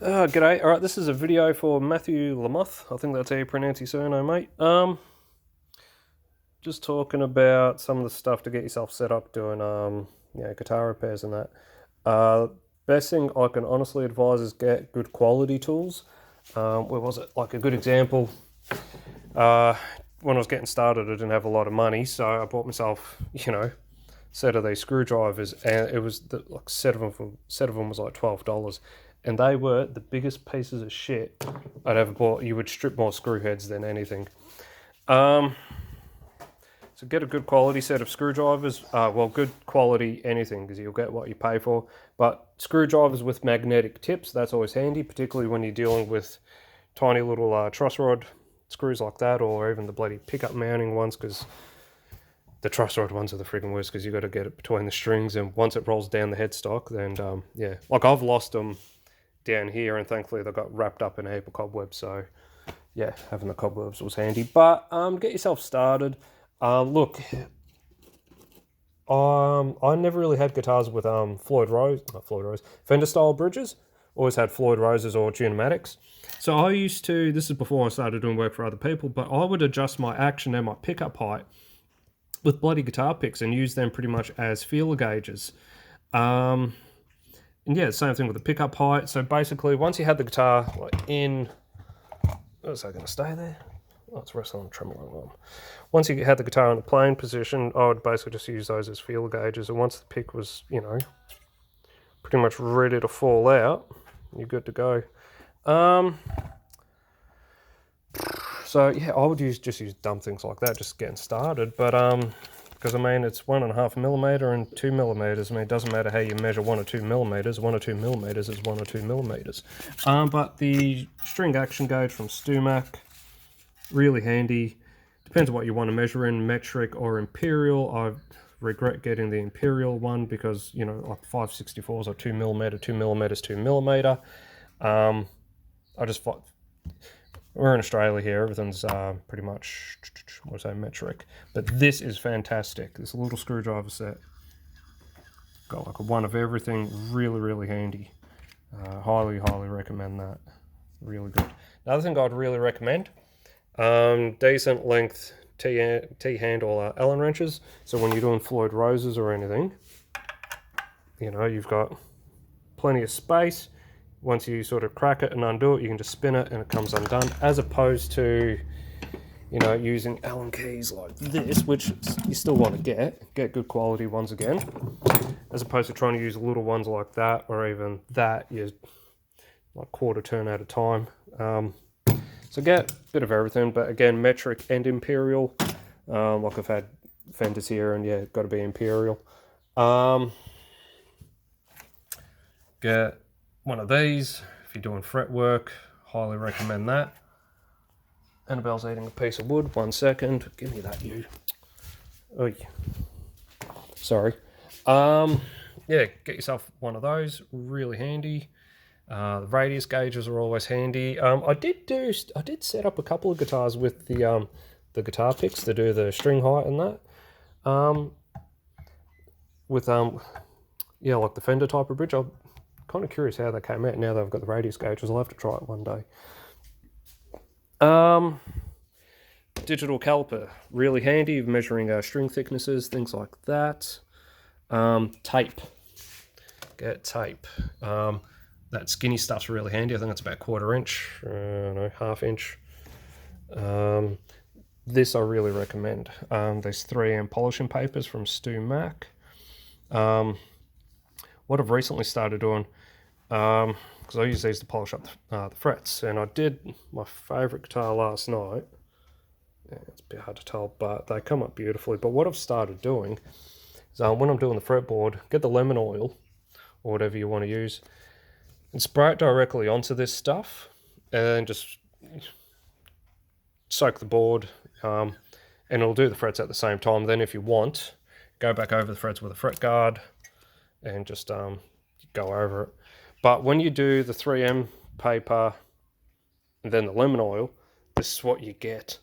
G'day. Alright, this is a video for Matthew Lamoth. I think that's how you pronounce your surname, mate. Just talking about some of the stuff to get yourself set up doing, guitar repairs and that. Best thing I can honestly advise is get good quality tools. Where was it? Like a good example, when I was getting started, I didn't have a lot of money, so I bought myself, set of these screwdrivers, and it was set of them was like $12, and they were the biggest pieces of shit I'd ever bought. You would strip more screw heads than anything. So get a good quality set of screwdrivers. Good quality anything, because you'll get what you pay for. But screwdrivers with magnetic tips, that's always handy, particularly when you're dealing with tiny little truss rod screws like that, or even the bloody pickup mounting ones, because the truss rod ones are the freaking worst, because you've got to get it between the strings, and once it rolls down the headstock, then like I've lost them down here, and thankfully they got wrapped up in a heap of cobwebs, so yeah, having the cobwebs was handy. But get yourself started. Look, I never really had guitars with Fender style bridges. Always had Floyd Roses or Tunimatics. So I used to, this is before I started doing work for other people, but I would adjust my action and my pickup height with bloody guitar picks and use them pretty much as feeler gauges. And yeah, same thing with the pickup height. So basically, once you had the guitar in, is that going to stay there? Oh, it's resting on a tremolo arm. Once you had the guitar in the playing position, I would basically just use those as feeler gauges. And once the pick was, pretty much ready to fall out, you're good to go. So yeah, I would just use dumb things like that, just getting started. But because I mean, it's 1.5mm and 2mm. I mean, it doesn't matter how you measure 1 or 2mm. 1 or 2mm is 1 or 2mm. But the string action gauge from StuMac, really handy. Depends on what you want to measure in, metric or imperial. I regret getting the imperial one because, like 564s are 2mm, 2mm is 2mm. We're in Australia here, everything's pretty much, metric. But this is fantastic. This little screwdriver set. Got like a one of everything, really, really handy. Highly, highly recommend that. Really good. Another thing I'd really recommend, decent length T-handle Allen wrenches. So when you're doing Floyd Roses or anything, you've got plenty of space. Once you sort of crack it and undo it, you can just spin it and it comes undone, as opposed to, using Allen keys like this, which you still want to get good quality ones again, as opposed to trying to use little ones like that, or even that, you like quarter turn at a time. So get a bit of everything, but again, metric and imperial. Like I've had Fenders here, and yeah, got to be imperial. Get one of these if you're doing fret work. Highly recommend that. Annabelle's eating a piece of wood. 1 second. Give me that, you. Oy. Sorry. Yeah, get yourself one of those. Really handy. The radius gauges are always handy. I did set up a couple of guitars with the guitar picks to do the string height and that. Like the Fender type of bridge. I'm kind of curious how they came out now that I've got the radius gauges. I'll have to try it one day. Digital caliper, really handy, measuring string thicknesses, things like that. Tape. Get tape. That skinny stuff's really handy. I think it's about 1/4 inch, ½ inch. This I really recommend. There's 3M polishing papers from StuMac. What I've recently started doing, because I use these to polish up the frets, and I did my favourite guitar last night. Yeah, it's a bit hard to tell, but they come up beautifully. But what I've started doing is when I'm doing the fretboard, get the lemon oil, or whatever you want to use, and spray it directly onto this stuff, and just soak the board, and it'll do the frets at the same time. Then if you want, go back over the frets with a fret guard and just go over it. But when you do the 3M paper and then the lemon oil, this is what you get.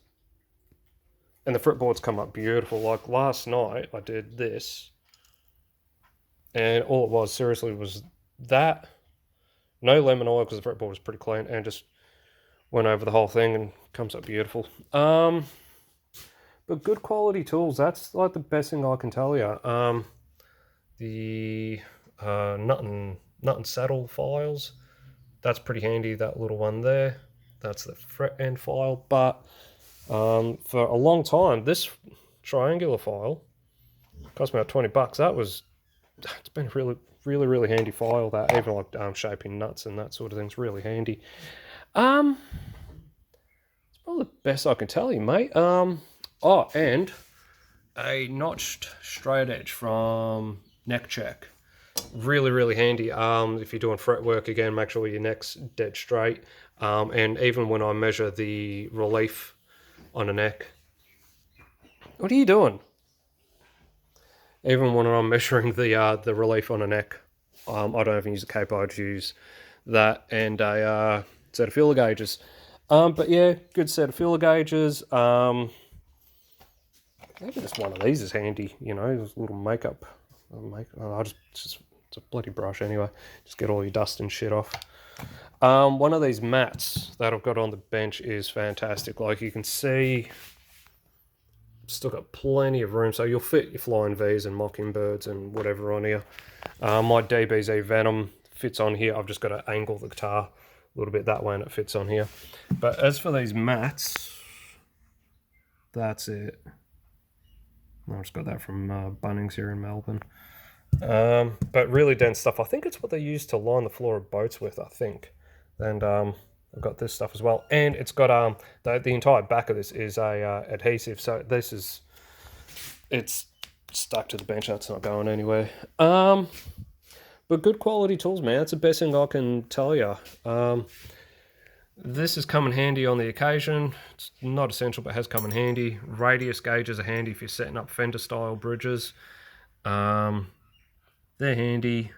And the fretboards come up beautiful. Like last night I did this, and all it was seriously was that No lemon oil because the fretboard was pretty clean, and just went over the whole thing and comes up beautiful. But good quality tools, that's like the best thing I can tell you. The nut and saddle files, that's pretty handy, that little one there. That's the fret end file. But for a long time, this triangular file cost me about $20. It's been a really handy file, that even like shaping nuts and that sort of thing's really handy. It's probably the best I can tell you, mate. Oh, and a notched straight edge from Neck Check. Really handy. If you're doing fret work, again, make sure your neck's dead straight. And even when I measure the relief on a neck, what are you doing? Even when I'm measuring the relief on a neck, I don't even use a cape. I just use that and a set of feeler gauges. But yeah, good set of feeler gauges. Maybe just one of these is handy, you know, this little makeup. It's a bloody brush anyway. Just get all your dust and shit off. One of these mats that I've got on the bench is fantastic. Like you can see, still got plenty of room, so you'll fit your flying V's and mockingbirds and whatever on here. My DBZ Venom fits on here. I've just got to angle the guitar a little bit that way and it fits on here. But as for these mats, that's it. I just got that from Bunnings here in Melbourne. But really dense stuff. I think it's what they use to line the floor of boats with, I think. And I've got this stuff as well. And it's got the entire back of this is a adhesive. So it's stuck to the bench. That's not going anywhere. But good quality tools, man. That's the best thing I can tell you. This has come in handy on the occasion. It's not essential, but has come in handy. Radius gauges are handy if you're setting up Fender style bridges. They're handy.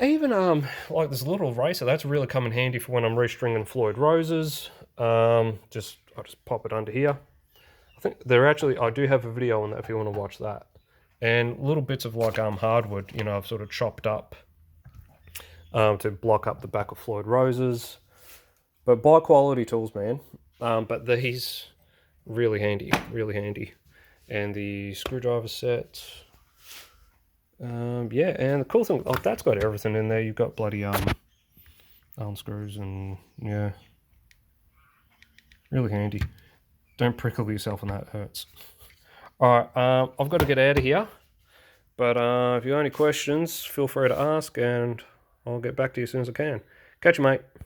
Even like this little eraser, that's really come in handy for when I'm restringing Floyd Roses. I'll just pop it under here. I think I do have a video on that if you want to watch that. And little bits of like hardwood, you know, I've sort of chopped up to block up the back of Floyd Roses. But buy quality tools, man. But these, really handy. And the screwdriver set. Yeah, and the cool thing, that's got everything in there. You've got bloody Allen screws and, yeah. Really handy. Don't prickle yourself and that hurts. Alright, I've got to get out of here. But if you have any questions, feel free to ask and I'll get back to you as soon as I can. Catch you, mate.